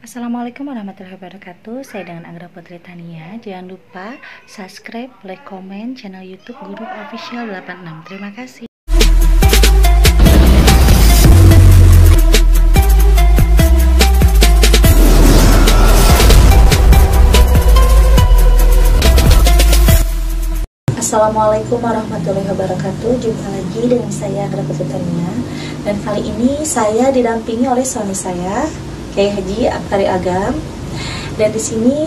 Assalamualaikum warahmatullahi wabarakatuh. Saya dengan Anggra Putri Tania. Jangan lupa subscribe, like, komen channel YouTube Guru Official 86. Terima kasih. Assalamualaikum warahmatullahi wabarakatuh. Jumpa lagi dengan saya Anggra Putri Tania. Dan kali ini saya didampingi oleh suami saya, Kiai Haji Akhtari Agam. Dan di sini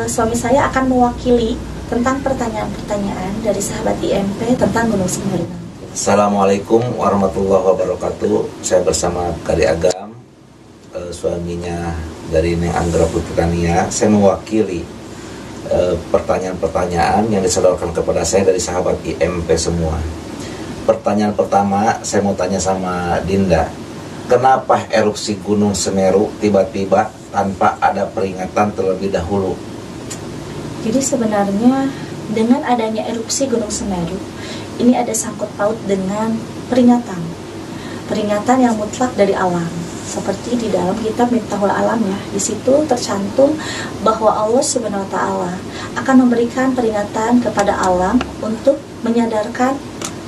suami saya akan mewakili tentang pertanyaan-pertanyaan dari sahabat IMP tentang Gunung Semeru. Assalamualaikum warahmatullahi wabarakatuh. Saya bersama Kari Agam, suaminya dari Neng Anggra Putri Tania. Saya mewakili pertanyaan-pertanyaan yang disodorkan kepada saya dari sahabat IMP semua. Pertanyaan pertama, saya mau tanya sama Dinda. Kenapa erupsi Gunung Semeru tiba-tiba tanpa ada peringatan terlebih dahulu? Jadi sebenarnya dengan adanya erupsi Gunung Semeru, ini ada sangkut paut dengan peringatan. Peringatan yang mutlak dari alam. Seperti di dalam kitab Miftahul Alam ya, di situ tercantum bahwa Allah Subhanahu wa taala akan memberikan peringatan kepada alam untuk menyadarkan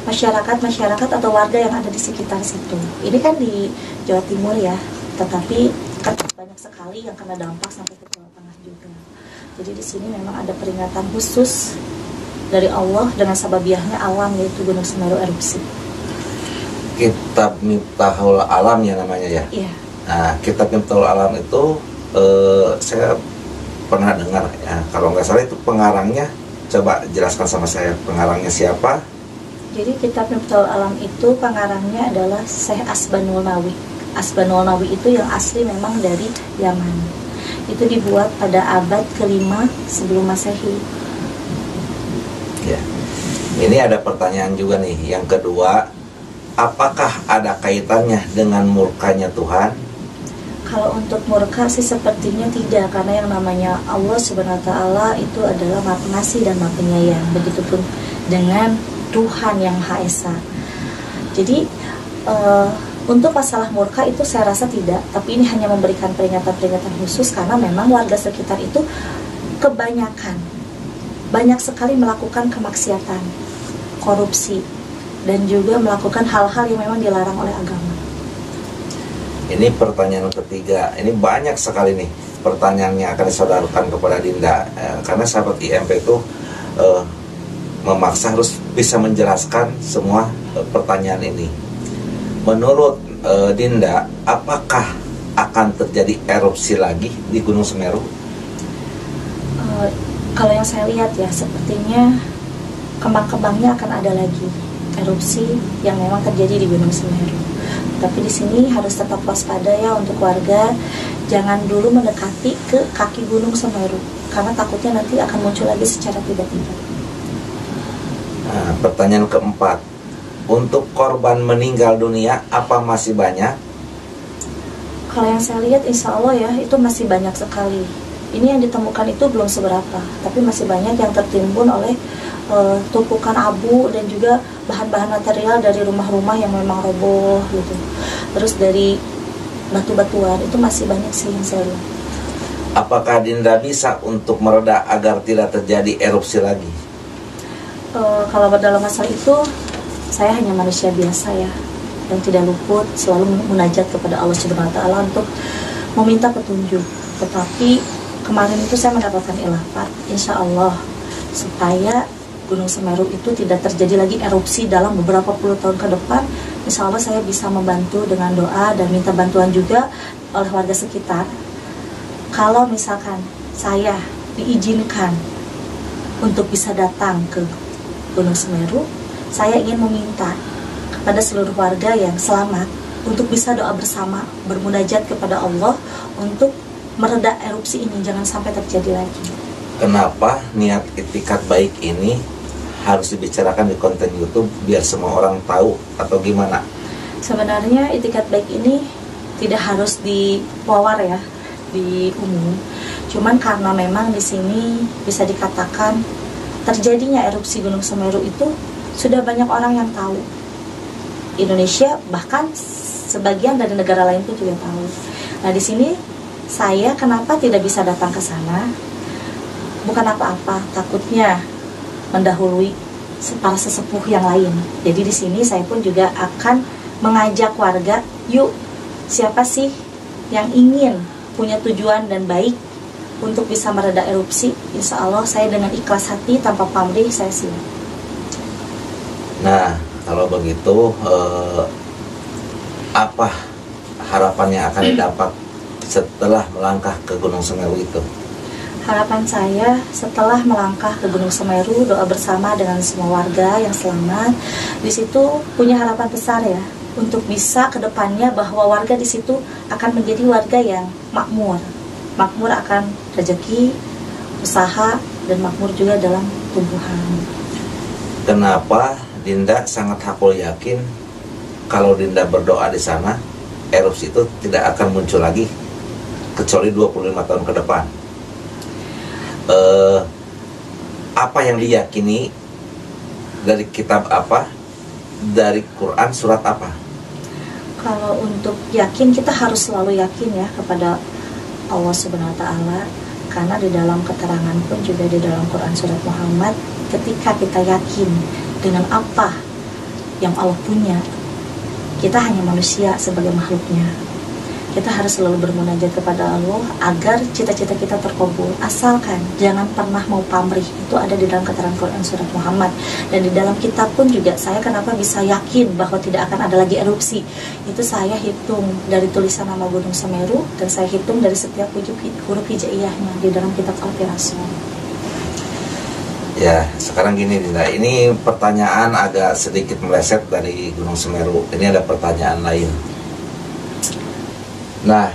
masyarakat atau warga yang ada di sekitar situ. Ini kan di Jawa Timur ya, tetapi kan banyak sekali yang kena dampak sampai ke Jawa Tengah juga. Jadi di sini memang ada peringatan khusus dari Allah dengan sababiahnya alam, yaitu Gunung Semeru erupsi. Kitab Miftahul Alam ya namanya ya? Iya. Nah, Kitab Miftahul Alam itu saya pernah dengar ya, kalau nggak salah itu pengarangnya, coba jelaskan sama saya pengarangnya siapa? Jadi kitab Miftahul Alam itu pengarangnya adalah Syekh Asbanul Nawi. Asbanul Nawi itu yang asli memang dari Yaman. Itu dibuat pada abad ke-5 sebelum Masehi. Ya. Ini ada pertanyaan juga nih. Yang kedua, apakah ada kaitannya dengan murkanya Tuhan? Kalau untuk murka sih sepertinya tidak, karena yang namanya Allah Subhanahu wa taala itu adalah Maha Pengasih dan Maha Penyayang. Begitupun dengan Tuhan yang Maha Esa. Jadi untuk masalah murka itu saya rasa tidak, tapi ini hanya memberikan peringatan-peringatan khusus karena memang warga sekitar itu kebanyakan banyak sekali melakukan kemaksiatan, korupsi, dan juga melakukan hal-hal yang memang dilarang oleh agama. Ini pertanyaan ketiga. Ini banyak sekali nih pertanyaan yang akan disodorkan kepada Dinda, karena sahabat IMP itu memaksa harus bisa menjelaskan semua pertanyaan ini. Menurut Dinda, apakah akan terjadi erupsi lagi di Gunung Semeru? Kalau yang saya lihat ya, sepertinya kembang-kembangnya akan ada lagi erupsi yang memang terjadi di Gunung Semeru. Tapi di sini harus tetap waspada ya untuk warga, jangan dulu mendekati ke kaki Gunung Semeru karena takutnya nanti akan muncul lagi secara tiba-tiba. Nah, pertanyaan keempat, untuk korban meninggal dunia apa masih banyak? Kalau yang saya lihat insya Allah ya itu masih banyak sekali. Ini yang ditemukan itu belum seberapa, tapi masih banyak yang tertimbun oleh tumpukan abu dan juga bahan-bahan material dari rumah-rumah yang memang roboh gitu. Terus dari batu-batuan itu masih banyak sih yang saya lihat. Apakah Dinda bisa untuk mereda agar tidak terjadi erupsi lagi? Kalau dalam masalah itu saya hanya manusia biasa ya, yang tidak luput selalu munajat kepada Allah Subhanahu wa taala untuk meminta petunjuk. Tetapi kemarin itu saya mendapatkan ilham, insya Allah, supaya Gunung Semeru itu tidak terjadi lagi erupsi dalam beberapa puluh tahun ke depan. Insya Allah saya bisa membantu dengan doa dan minta bantuan juga oleh warga sekitar. Kalau misalkan saya diizinkan untuk bisa datang ke Gunung Semeru, saya ingin meminta kepada seluruh warga yang selamat untuk bisa doa bersama, bermunajat kepada Allah untuk mereda erupsi ini, jangan sampai terjadi lagi. Kenapa niat itikat baik ini harus dibicarakan di konten YouTube biar semua orang tahu atau gimana? Sebenarnya itikat baik ini tidak harus diwawar ya, di umum. Cuman karena memang di sini bisa dikatakan terjadinya erupsi Gunung Semeru itu sudah banyak orang yang tahu. Indonesia bahkan sebagian dari negara lain pun juga tahu. Nah di sini saya kenapa tidak bisa datang ke sana? Bukan apa-apa, takutnya mendahului para sesepuh yang lain. Jadi di sini saya pun juga akan mengajak warga, yuk, siapa sih yang ingin punya tujuan dan baik untuk bisa mereda erupsi? Insya Allah saya dengan ikhlas hati tanpa pamrih saya siap. Nah, kalau begitu apa harapan yang akan didapat setelah melangkah ke Gunung Semeru itu? Harapan saya setelah melangkah ke Gunung Semeru, doa bersama dengan semua warga yang selamat. Di situ punya harapan besar ya, untuk bisa ke depannya bahwa warga di situ akan menjadi warga yang makmur. Makmur akan rezeki, usaha, dan makmur juga dalam tumbuhan. Kenapa Dinda sangat hakul yakin kalau Dinda berdoa di sana, erupsi itu tidak akan muncul lagi kecuali 25 tahun ke depan? Apa yang diyakini dari kitab apa, dari Quran surat apa? Kalau untuk yakin, kita harus selalu yakin ya kepada Allah Subhanahu wa Ta'ala, karena di dalam keterangan pun juga di dalam Quran surat Muhammad, ketika kita yakin dengan apa yang Allah punya, kita hanya manusia sebagai makhluknya. Kita harus selalu bermunajat kepada Allah agar cita-cita kita terkabul. Asalkan jangan pernah mau pamrih. Itu ada di dalam keterangan Quran surat Muhammad. Dan di dalam kitab pun juga saya kenapa bisa yakin bahwa tidak akan ada lagi erupsi. Itu saya hitung dari tulisan nama Gunung Semeru, dan saya hitung dari setiap huruf hijaiyahnya di dalam kitab Al-Firasah. Ya, sekarang gini Dinda, ini pertanyaan agak sedikit meleset dari Gunung Semeru. Ini ada pertanyaan lain. Nah,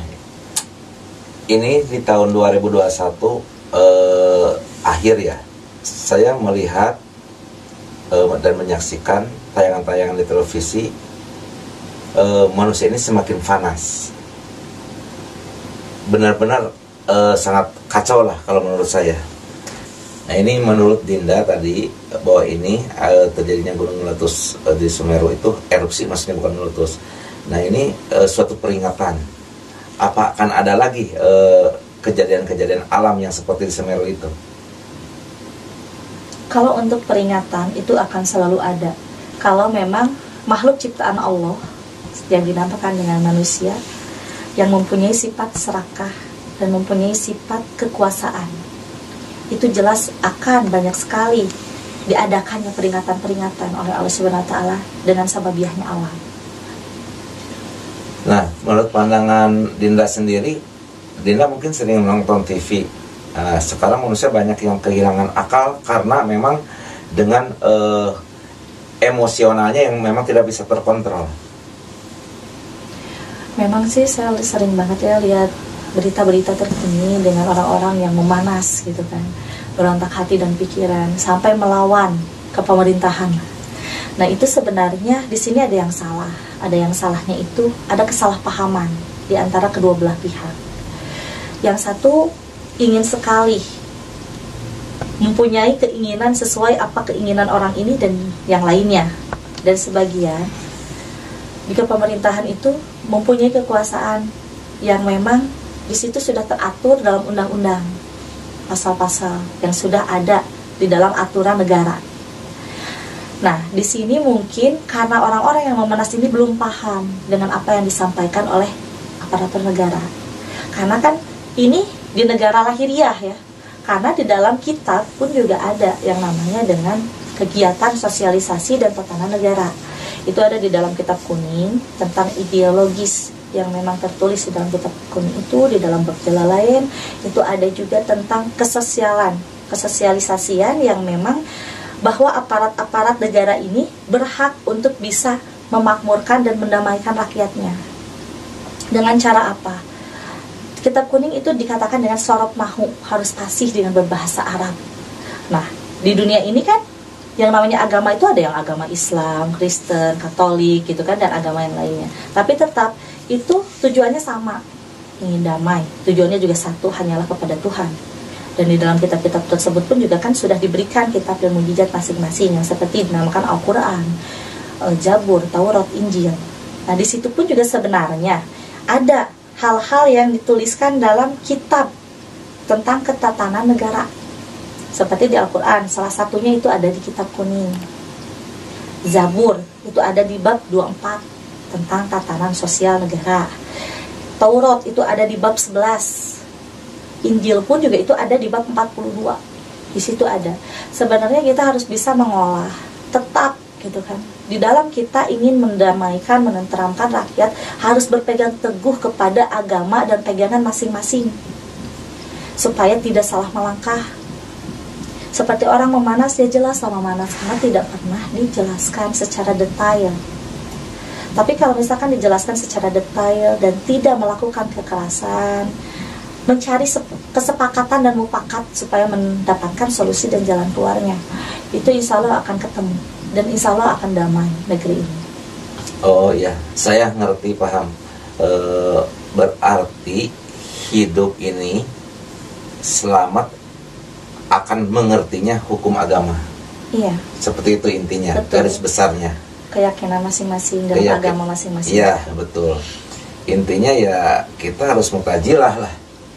ini di tahun 2021 akhir ya, saya melihat dan menyaksikan tayangan-tayangan di televisi, manusia ini semakin panas. Benar-benar sangat kacau lah kalau menurut saya. Nah, ini menurut Dinda tadi bahwa ini terjadinya gunung meletus di Semeru itu erupsi, maksudnya bukan meletus. Nah, ini suatu peringatan. Apa akan ada lagi kejadian-kejadian alam yang seperti di Semeru itu? Kalau untuk peringatan itu akan selalu ada. Kalau memang makhluk ciptaan Allah yang dinamakan dengan manusia, yang mempunyai sifat serakah dan mempunyai sifat kekuasaan, itu jelas akan banyak sekali diadakannya peringatan-peringatan oleh Allah Subhanahu wa Ta'ala dengan sababiahnya alam. Nah, menurut pandangan Dinda sendiri, Dinda mungkin sering nonton TV. Sekarang manusia banyak yang kehilangan akal karena memang dengan emosionalnya yang memang tidak bisa terkontrol. Memang sih saya sering banget ya lihat berita-berita terkini dengan orang-orang yang memanas gitu kan, berontak hati dan pikiran sampai melawan ke pemerintahan. Nah, itu sebenarnya di sini ada yang salah. Ada yang salahnya itu ada kesalahpahaman di antara kedua belah pihak. Yang satu ingin sekali mempunyai keinginan sesuai apa keinginan orang ini dan yang lainnya. Dan sebagian jika pemerintahan itu mempunyai kekuasaan yang memang di situ sudah teratur dalam undang-undang, pasal-pasal yang sudah ada di dalam aturan negara. Nah, di sini mungkin karena orang-orang yang memanas ini belum paham dengan apa yang disampaikan oleh aparatur negara. Karena kan ini di negara lahiriah ya. Karena di dalam kitab pun juga ada yang namanya dengan kegiatan sosialisasi dan tatanan negara. Itu ada di dalam kitab kuning tentang ideologis yang memang tertulis di dalam kitab kuning itu. Di dalam bab lain itu ada juga tentang kesosialan, kesosialisasian yang memang bahwa aparat-aparat negara ini berhak untuk bisa memakmurkan dan mendamaikan rakyatnya. Dengan cara apa? Kitab kuning itu dikatakan dengan sorot mahu, harus fasih dengan berbahasa Arab. Nah, di dunia ini kan yang namanya agama itu ada yang agama Islam, Kristen, Katolik gitu kan, dan agama yang lainnya. Tapi tetap itu tujuannya sama, ingin damai. Tujuannya juga satu, hanyalah kepada Tuhan. Dan di dalam kitab-kitab tersebut pun juga kan sudah diberikan kitab dan mukjizat masing-masing yang seperti dinamakan Al-Quran, Zabur, Taurat, Injil. Nah, di situ pun juga sebenarnya ada hal-hal yang dituliskan dalam kitab tentang ketatanan negara. Seperti di Al-Quran, salah satunya itu ada di kitab kuning. Zabur itu ada di bab 24 tentang tatanan sosial negara. Taurat itu ada di bab 11. Injil pun juga itu ada di bab 42. Di situ ada. Sebenarnya kita harus bisa mengolah, tetap gitu kan. Di dalam kita ingin mendamaikan, menenteramkan rakyat, harus berpegang teguh kepada agama dan pegangan masing-masing, supaya tidak salah melangkah. Seperti orang memanas, ya jelaslah memanas, karena tidak pernah dijelaskan secara detail. Tapi kalau misalkan dijelaskan secara detail dan tidak melakukan kekerasan, mencari kesepakatan dan mufakat supaya mendapatkan solusi dan jalan keluarnya, itu insya Allah akan ketemu. Dan insya Allah akan damai negeri ini. Oh ya, saya ngerti, paham. Berarti hidup ini selamat akan mengertinya hukum agama. Iya. Seperti itu intinya, betul. Garis besarnya. Keyakinan masing-masing dalam agama masing-masing. Iya, betul. Intinya ya kita harus mutajilah lah.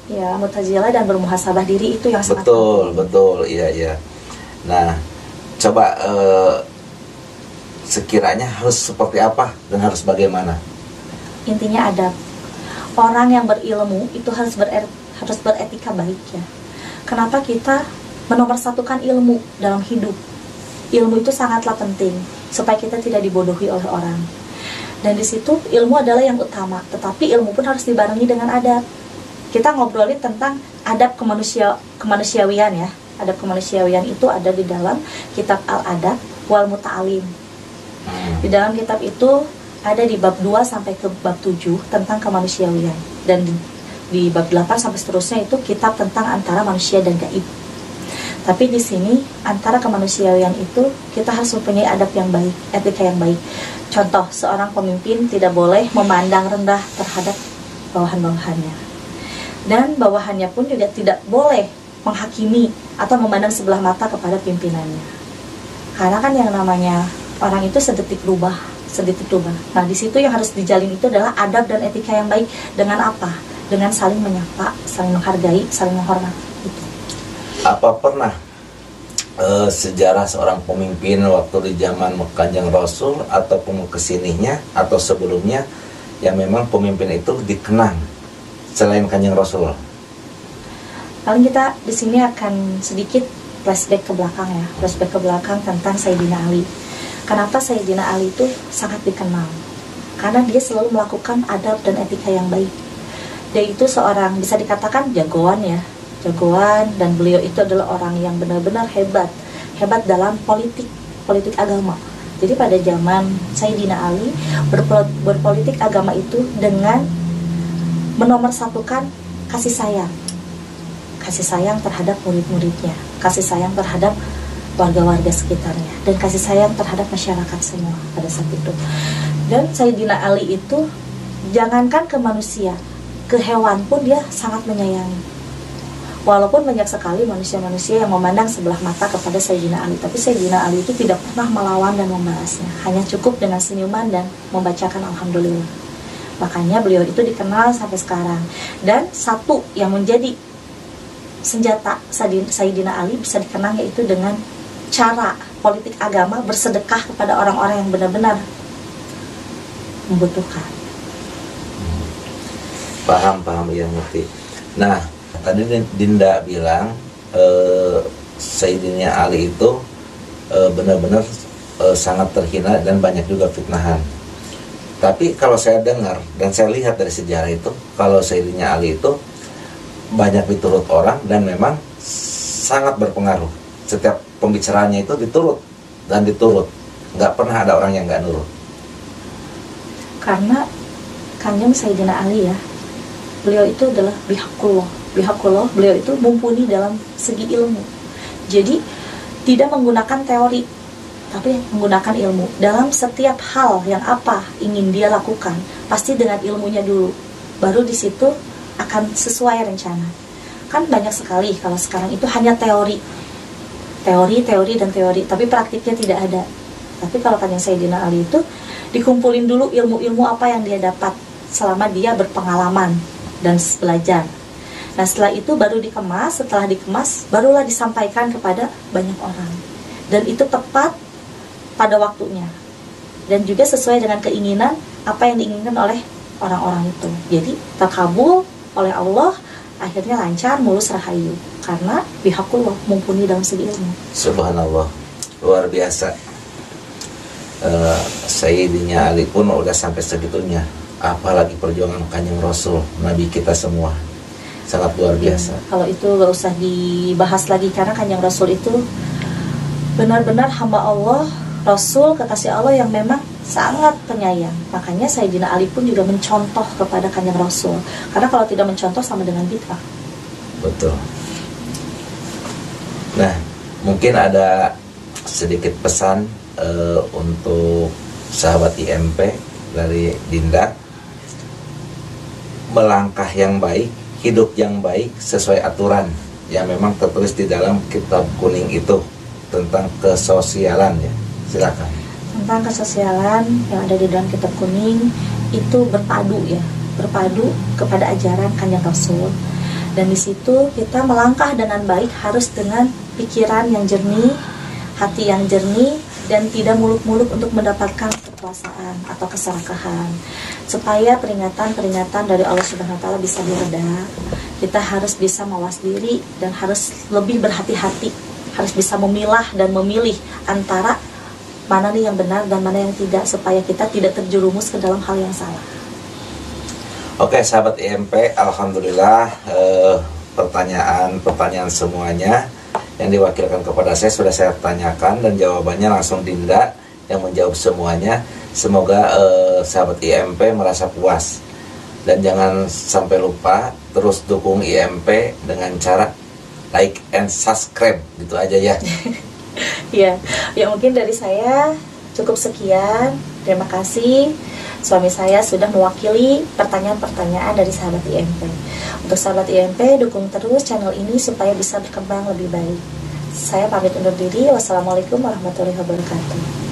Ya, mutajilah dan bermuhasabah diri itu yang sangat penting. Betul, iya. Nah, coba sekiranya harus seperti apa dan harus bagaimana? Intinya adab. Orang yang berilmu itu harus beretika baik ya. Kenapa kita menomorsatukan ilmu dalam hidup? Ilmu itu sangatlah penting supaya kita tidak dibodohi oleh orang. Dan di situ ilmu adalah yang utama, tetapi ilmu pun harus dibarengi dengan adab. Kita ngobrolin tentang adab kemanusiawian ya. Adab kemanusiawian itu ada di dalam kitab Al-Adab wal Muta'alim. Di dalam kitab itu ada di bab 2 sampai ke bab 7 tentang kemanusiawian, dan di bab 8 sampai seterusnya itu kitab tentang antara manusia dan gaib. Tapi di sini antara kemanusiawian itu kita harus mempunyai adab yang baik, etika yang baik. Contoh, seorang pemimpin tidak boleh memandang rendah terhadap bawahan-bawahannya, dan bawahannya pun juga tidak boleh menghakimi atau memandang sebelah mata kepada pimpinannya. Karena kan yang namanya orang itu sedetik berubah. Nah, di situ yang harus dijalin itu adalah adab dan etika yang baik. Dengan apa? Dengan saling menyapa, saling menghargai, saling menghormati. Gitu. Apa pernah sejarah seorang pemimpin waktu di zaman Kanjeng Rasul ataupun kesininya atau sebelumnya yang memang pemimpin itu dikenang selain Kanjeng Rasul? Paling kita di sini akan sedikit flashback ke belakang ya, flashback ke belakang tentang Sayyidina Ali. Kenapa Sayyidina Ali itu sangat dikenal? Karena dia selalu melakukan adab dan etika yang baik. Dia itu seorang bisa dikatakan jagoan ya, jagoan, dan beliau itu adalah orang yang benar-benar hebat dalam politik agama. Jadi pada zaman Sayyidina Ali berpolitik agama itu dengan menomorsatukan kasih sayang terhadap murid-muridnya, kasih sayang terhadap warga-warga sekitarnya, dan kasih sayang terhadap masyarakat semua pada saat itu. Dan Sayyidina Ali itu jangankan ke manusia, ke hewan pun dia sangat menyayangi. Walaupun banyak sekali manusia-manusia yang memandang sebelah mata kepada Sayyidina Ali, tapi Sayyidina Ali itu tidak pernah melawan dan membalasnya, hanya cukup dengan senyuman dan membacakan Alhamdulillah. Makanya beliau itu dikenal sampai sekarang. Dan satu yang menjadi senjata Sayyidina Ali bisa dikenang yaitu dengan cara politik agama bersedekah kepada orang-orang yang benar-benar membutuhkan. Paham ya, ngerti. Nah, tadi Dinda bilang Sayyidina Ali itu benar-benar sangat terhina dan banyak juga fitnahan. Tapi kalau saya dengar dan saya lihat dari sejarah itu, kalau Sayyidina Ali itu banyak diturut orang dan memang sangat berpengaruh. Setiap pembicaraannya itu diturut, nggak pernah ada orang yang nggak nurut. Karena Kanjeng Sayyidina Ali ya, beliau itu adalah bihakullah, beliau itu mumpuni dalam segi ilmu. Jadi tidak menggunakan teori, tapi menggunakan ilmu. Dalam setiap hal yang apa ingin dia lakukan, pasti dengan ilmunya dulu, baru di situ akan sesuai rencana. Kan banyak sekali kalau sekarang itu hanya teori, tapi praktiknya tidak ada. Tapi kalau Kanjeng Sayyidina Ali itu dikumpulin dulu ilmu-ilmu apa yang dia dapat selama dia berpengalaman dan belajar. Nah setelah itu baru dikemas, setelah dikemas barulah disampaikan kepada banyak orang. Dan itu tepat pada waktunya. Dan juga sesuai dengan keinginan apa yang diinginkan oleh orang-orang itu. Jadi terkabul oleh Allah, akhirnya lancar, mulus, rahayu. Karena bihakullah, mumpuni dalam segi ilmu. Subhanallah, luar biasa. Sayyidina Ali pun udah sampai segitunya. Apalagi perjuangan Kanjeng Rasul, Nabi kita semua. Sangat luar biasa. Kalau itu gak usah dibahas lagi, karena Kanjeng Rasul itu benar-benar hamba Allah, Rasul, kekasih Allah yang memang sangat penyayang. Makanya Sayyidina Ali pun juga mencontoh kepada Kanjeng Rasul. Karena kalau tidak mencontoh sama dengan bid'ah. Betul. Nah, mungkin ada sedikit pesan untuk sahabat IMP dari Dinda. Melangkah yang baik, hidup yang baik sesuai aturan yang memang tertulis di dalam kitab kuning itu tentang kesosialan ya. Silakan. Tentang kesosialan yang ada di dalam kitab kuning itu berpadu ya, berpadu kepada ajaran Kanjeng Rasul. Dan di situ kita melangkah dengan baik harus dengan pikiran yang jernih, hati yang jernih, dan tidak muluk-muluk untuk mendapatkan kekuasaan atau keserakahan. Supaya peringatan-peringatan dari Allah Subhanahu wa taala bisa direda, kita harus bisa mawas diri dan harus lebih berhati-hati, harus bisa memilah dan memilih antara mana nih yang benar dan mana yang tidak, supaya kita tidak terjerumus ke dalam hal yang salah. Oke sahabat IMP, alhamdulillah pertanyaan semuanya yang diwakilkan kepada saya sudah saya tanyakan dan jawabannya langsung Dinda yang menjawab semuanya. Semoga sahabat IMP merasa puas, dan jangan sampai lupa terus dukung IMP dengan cara like and subscribe, gitu aja ya. Ya mungkin dari saya cukup sekian. Terima kasih. Suami saya sudah mewakili pertanyaan-pertanyaan dari sahabat IMP. Untuk sahabat IMP, dukung terus channel ini supaya bisa berkembang lebih baik. Saya pamit undur diri. Wassalamualaikum warahmatullahi wabarakatuh.